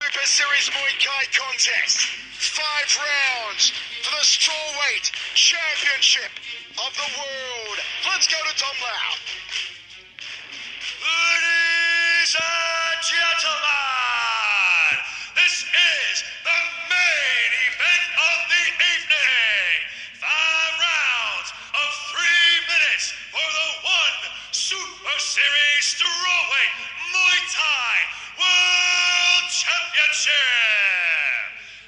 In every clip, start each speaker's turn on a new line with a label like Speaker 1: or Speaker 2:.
Speaker 1: Super Series Muay Thai contest. 5 rounds for the strawweight championship of the world. Let's go to Tom Lau.
Speaker 2: Ladies and gentlemen, this is the main event of the evening. 5 rounds of 3 minutes for the One Super Series strawweight Muay Thai World Championship.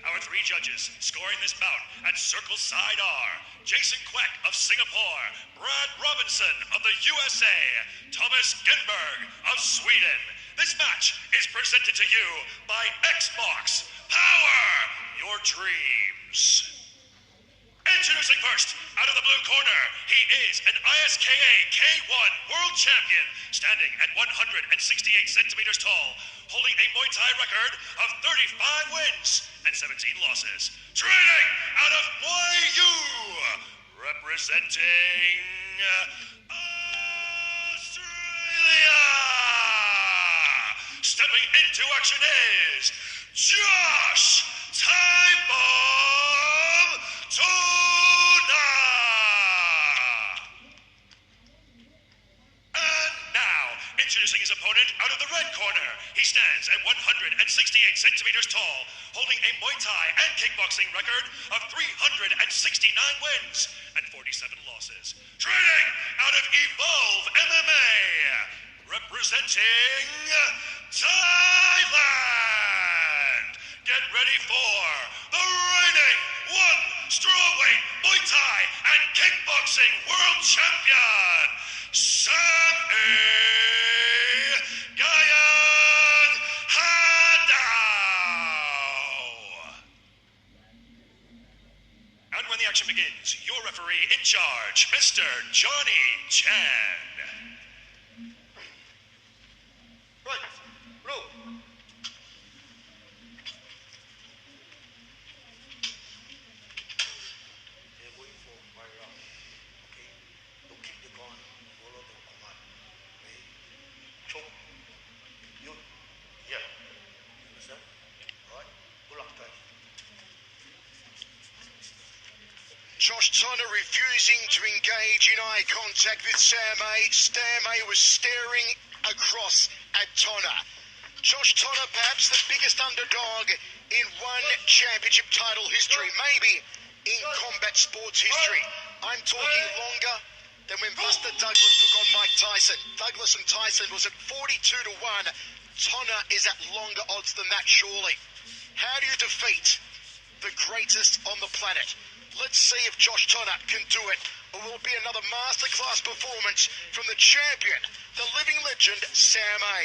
Speaker 2: Our 3 judges scoring this bout at circle side are Jason Quack of Singapore, Brad Robinson of the USA, Thomas Genberg of Sweden. This match is presented to you by Xbox. Power your dreams. Introducing first, out of the blue corner, he is an ISKA K1 World Champion, standing at 168 centimeters tall, holding a Muay Thai record of 35 wins and 17 losses. Training out of Muay U, representing Australia. Stepping into action is Josh Time Bomb Tuna. And now, introducing his opponent out of the red corner. He stands at 168 centimeters tall, holding a Muay Thai and kickboxing record of 369 wins and 47 losses. Training out of Evolve MMA, representing Thailand. Get ready for the reigning One Strawweight Muay Thai and Kickboxing World Champion, Sam A. Hadao. And when the action begins, your referee in charge, Mr. Johnny Chan.
Speaker 1: Right, roll. Josh Tonner refusing to engage in eye contact with Sam A. Sam A was staring across at Tonner. Josh Tonner, perhaps the biggest underdog in one championship title history, maybe in combat sports history. I'm talking longer than when Buster Douglas took on Mike Tyson. Douglas and Tyson was at 42 to 1. Tonner is at longer odds than that, surely. How do you defeat the greatest on the planet? Let's see if Josh Tonner can do it, or will it be another masterclass performance from the champion, the living legend, Sam A.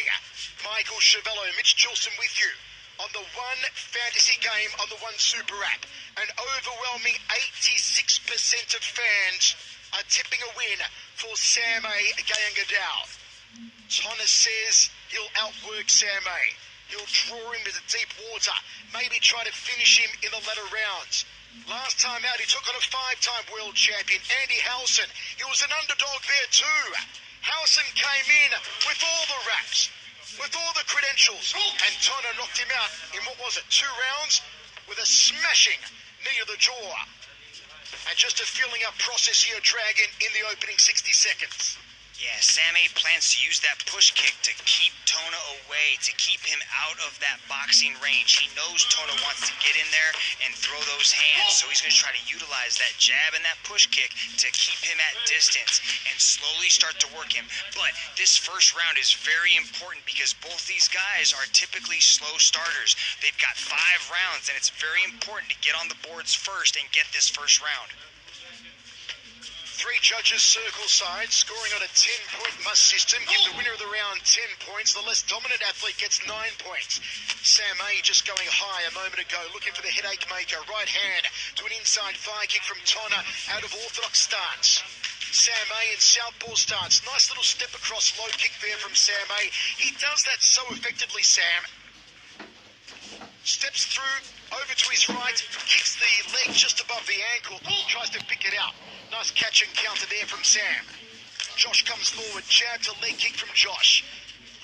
Speaker 1: Michael Chavello, Mitch Chilson with you on the One Fantasy game on the One Super app. An overwhelming 86% of fans are tipping a win for Sam A. Gayangadao. Tonner says he'll outwork Sam A. He'll draw him into deep water, maybe try to finish him in the latter rounds. Last time out, he took on a 5-time world champion, Andy Howson. He was an underdog there too. Howson came in with all the raps, with all the credentials, and Tonner knocked him out in, 2 rounds with a smashing knee to the jaw. And just a filling up process here, Dragon, in the opening 60 seconds.
Speaker 3: Yeah, Sam A plans to use that push kick to keep Tona away, to keep him out of that boxing range. He knows Tona wants to get in there and throw those hands, so he's going to try to utilize that jab and that push kick to keep him at distance and slowly start to work him. But this first round is very important because both these guys are typically slow starters. They've got 5 rounds, and it's very important to get on the boards first and get this first round.
Speaker 1: 3 judges circle side, scoring on a 10-point must system. Give the winner of the round 10 points. The less dominant athlete gets 9 points. Sam A just going high a moment ago, looking for the headache maker. Right hand to an inside thigh kick from Tonner out of orthodox stance. Sam A in southpaw stance. Nice little step across, low kick there from Sam A. He does that so effectively, Sam. Steps through, over to his right, kicks the leg just above the ankle, tries to pick it out. Nice catch and counter there from Sam. Josh comes forward, jab to leg kick from Josh.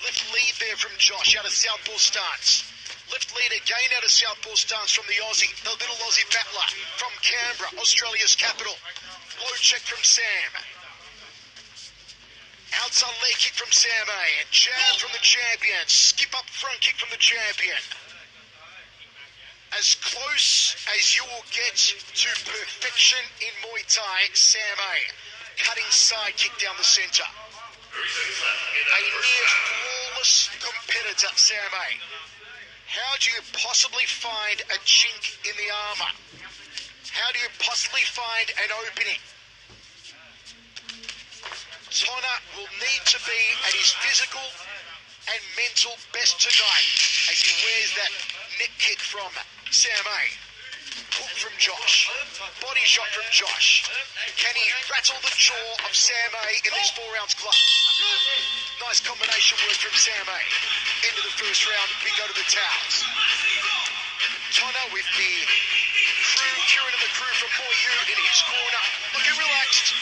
Speaker 1: Left lead there from Josh out of southpaw stance. Left lead again out of southpaw stance from the Aussie, the little Aussie battler from Canberra, Australia's capital. Low check from Sam. Outside leg kick from Sam A. Jab from the champion. Skip up front kick from the champion. As close as you will get to perfection in Muay Thai, Sam A. Cutting side kick down the centre. A near flawless competitor, Sam A. How do you possibly find a chink in the armour? How do you possibly find an opening? Tonna will need to be at his physical and mental best tonight as he wears that neck kick from Sam A. Hook from Josh. Body shot from Josh. Can he rattle the jaw of Sam A in this 4-ounce glove? Nice combination work from Sam A. End of the first round, we go to the towels. Tonna with the crew, Kieran and the crew from Moyu in his corner, looking relaxed.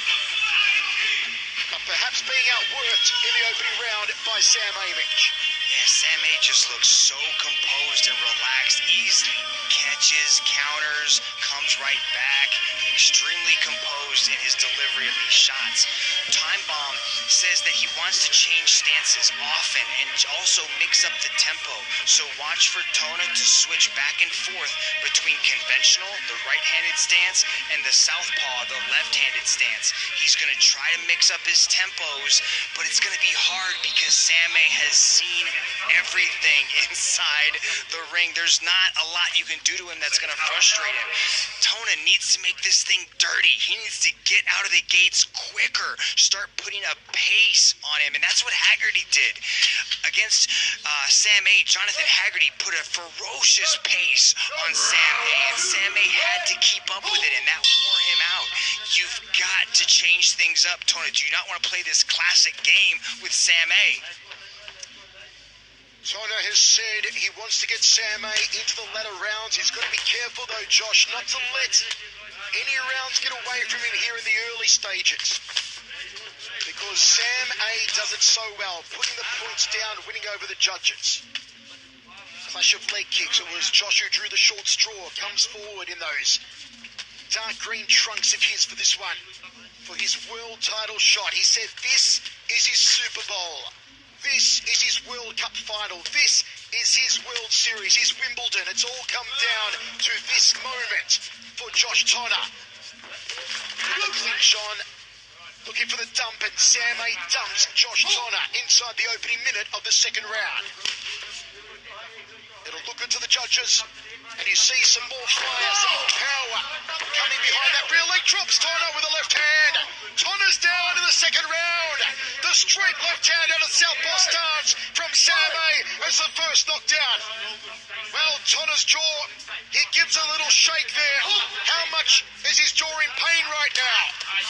Speaker 1: But perhaps being outworked in the opening round by Sam A. Mitch.
Speaker 3: Yeah, Sam A just looks so composed and relaxed. Easily catches, counters, comes right back. Extremely composed in his delivery of these shots. Time Bomb says that he wants to change stances often and also mix up the tempo. So watch for Tonna to switch back and forth between conventional, the right-handed stance, and the southpaw, the left-handed stance. He's going to try to mix up his tempos, but it's going to be hard because Sam A has seen everything inside the ring. There's not a lot you can do to him that's going to frustrate him. Tonna needs to make this thing dirty. He needs to get out of the gates quicker, start putting a pace on him, and that's what Haggerty did. Against Sam A, Jonathan Haggerty put a ferocious pace on Sam A, and Sam A had to keep up with it, and that wore him out. You've got to change things up, Tonna. Do you not want to play this classic game with Sam A?
Speaker 1: Tonna has said he wants to get Sam A into the latter rounds. He's got to be careful, though, Josh, not to let any rounds get away from him here in the early stages. Because Sam A does it so well, putting the points down, winning over the judges. Clash of leg kicks. It was Josh who drew the short straw, comes forward in those dark green trunks of his for this one, for his world title shot. He said this is his Super Bowl. This is his World Cup final. This is his World Series, his Wimbledon. It's all come down to this moment for Josh Tonna. The clinch on, looking for the dump, and Sam A dumps Josh Tonna inside the opening minute of the second round. It'll look good to the judges, and you see some more fire, some more power coming behind that rear leg. Drops Tonna with the left hand. Tonna's down in the second round. The straight left hand out of southpaw stance from Sam A as the first knockdown. Well, Tonna's jaw, he gives a little shake there. How much is his jaw in pain right now?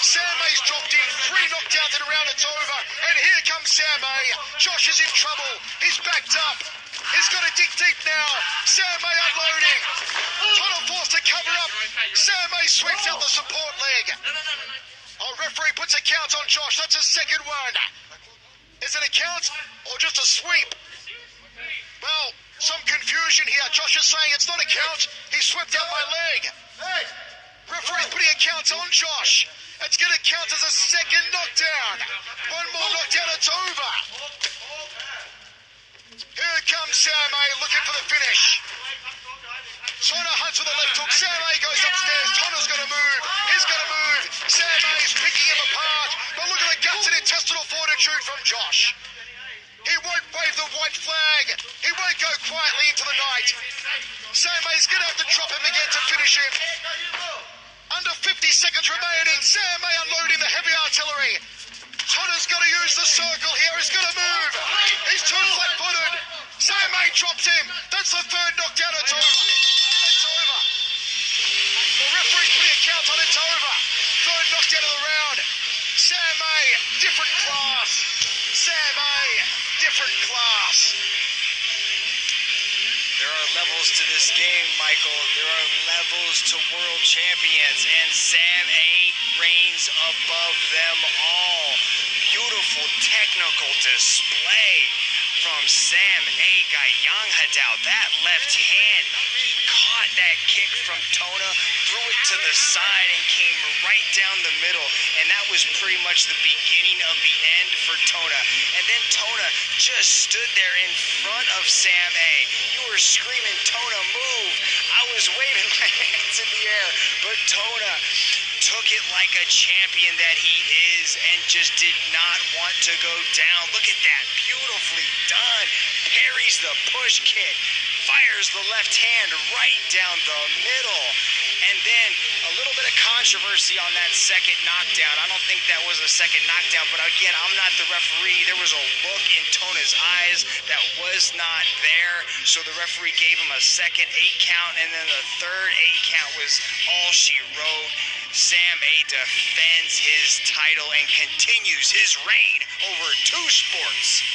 Speaker 1: Sam A's dropped in 3 knockdowns in a round, it's over. And here comes Sam A. Josh is in trouble. He's backed up. He's got to dig deep now. Sam A unloading. Tonna forced to cover up. Sam A sweeps out the support leg. Referee puts a count on Josh. That's a second one. Is it a count or just a sweep? Well, some confusion here. Josh is saying it's not a count. He swept out my leg. Referee's putting a count on Josh. It's going to count as a second knockdown. One more knockdown, it's over. Here comes Sam A looking for the finish. Tonna hunts with the left hook. Sam A goes upstairs. Tonna's going to move. He's going to move. Sam A's picking him apart. But look at the guts and intestinal fortitude from Josh. He won't wave the white flag. He won't go quietly into the night. Sam A's going to have to drop him again to finish him. Under 50 seconds remaining. Sam A unloading the heavy artillery. Tonna's got to use the circle here. He's going to move. He's too flat-footed. Sam A drops him. That's the third knockdown. It's over. It's over. The referee's putting a count on. It's over. Third knockdown of the round. Sam A, different class. Sam A, different class.
Speaker 3: There are levels to this game, Michael. There are levels to world champions, and Sam A reigns above them all. Beautiful technical display from Sam A. Gayang-Hadao. That left hand, he caught that kick from Tona, threw it to the side, and came right down the middle. And that was pretty much the beginning of the end for Tona. And then Tona just stood there in front of Sam A. You were screaming, Tona, move. I was waving my hands in the air, but Tona took it like a champion that he is and just did not want to go down. Look at that, beautifully done. Parries the push kick, fires the left hand right down the middle. And then a little bit of controversy on that second knockdown. I don't think that was a second knockdown, but again, I'm not the referee. There was a look in Tona's eyes that was not there. So the referee gave him a second 8 count, and then the third 8 count was all she wrote. Sam A defends his title and continues his reign over 2 sports.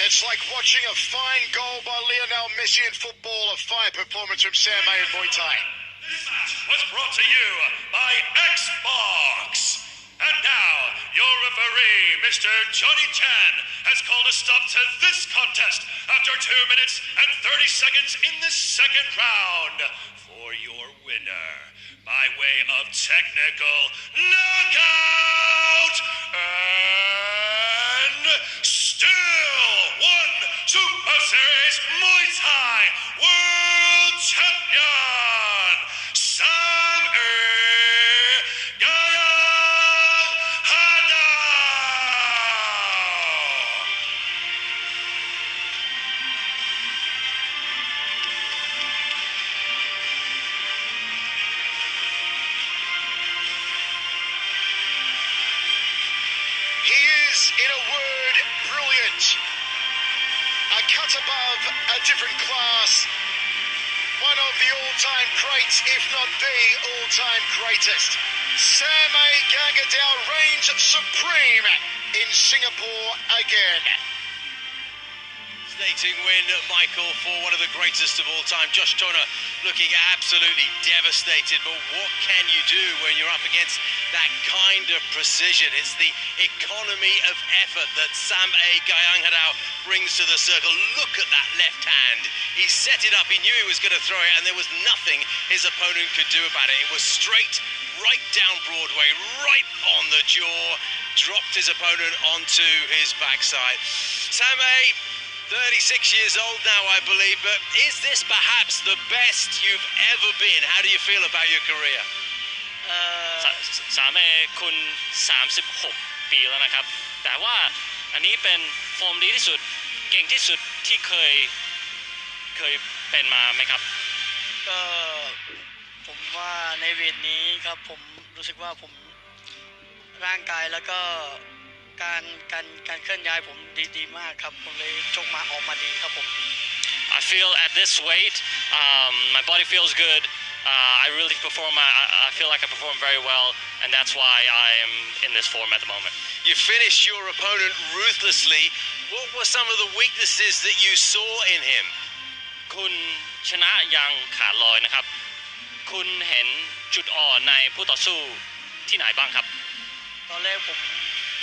Speaker 1: It's like watching a fine goal by Lionel Messi in football, a fine performance from Sam A in Muay Thai.
Speaker 2: This match was brought to you by Xbox. And now, your referee, Mr. Johnny Chan, has called a stop to this contest after 2 minutes and 30 seconds in the second round for your winner by way of technical knockout and still one Super Series Muay Thai World Champion, Sam A. Gayang-Hadao.
Speaker 1: He is, in a word, brilliant. A cut above a different class. One of the all-time greats, if not the all-time greatest. Sam A. Gayang-Hadao reigns supreme in Singapore again.
Speaker 4: Fascinating win, Michael, for one of the greatest of all time. Josh Tona looking absolutely devastated, but what can you do when you're up against that kind of precision? It's the economy of effort that Sam A. Gayang-Hadao brings to the circle. Look at that left hand. He set it up, he knew he was going to throw it, and there was nothing his opponent could do about it. It was straight, right down Broadway, right on the jaw, dropped his opponent onto his backside. Sam A., 36 years old now, I believe, but is this perhaps the best you've ever been? How do you feel about your career?
Speaker 5: สามเอคุณ36 ปีแล้วนะครับแต่ว่าอันนี้เป็นฟอร์มดีที่สุดเก่งที่สุดที่เคยเป็นมาไหมครับ
Speaker 6: ก็ผมว่าในเวทนี้ครับผมรู้สึกว่าผมร่างกายแล้วก็การเคลื่อนย้ายผมดีมากครับผมเลยชกมาออกมาดีครับผม
Speaker 5: I feel at this weight my body feels good I really perform I feel like I perform very well and that's why I am in this form at the moment.
Speaker 4: You finished your opponent ruthlessly. What were some of the weaknesses that you saw in him?
Speaker 5: คุณชนะยังขาดลอยนะครับคุณเห็นจุดอ่อนในผู้ต่อสู้ที่ไหนบ้างครับ
Speaker 6: ตอนแรกผม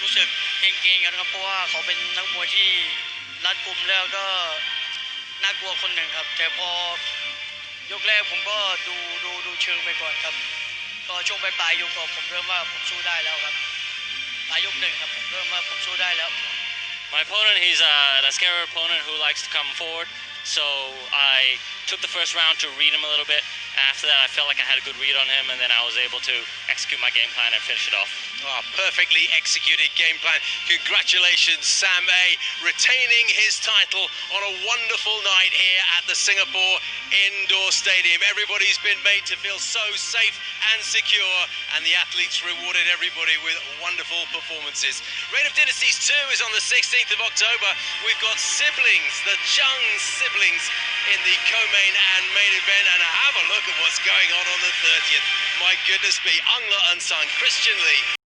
Speaker 6: รู้สึกเกรงๆกันครับเพราะว่าเขาเป็นนักมวยที่รัดกุมแล้วก็น่ากลัวคนหนึ่งครับแต่พอยกแรกผมก็ดูเชิงไปก่อนครับก็ช่วงปลายยกก็ผมเริ่มว่าผมสู้ได้แล้วครับปลายยกหนึ่งครับผมเริ่มว่าผมสู้ได้แล้ว
Speaker 5: My opponent he's a scary opponent who likes to come forward so I took the first round to read him a little bit. After that I felt like I had a good read on him and then I was able to execute my game plan and finish it off.
Speaker 4: Oh, perfectly executed game plan. Congratulations, Sam A, retaining his title on a wonderful night here at the Singapore Indoor Stadium. Everybody's been made to feel so safe and secure, and the athletes rewarded everybody with wonderful performances. Reign of Dynasties 2 is on the 16th of October. We've got siblings, the Chung siblings, in the co-main and main event, and have a look at what's going on the 30th. My goodness me, Angla Unsung, Christian Lee.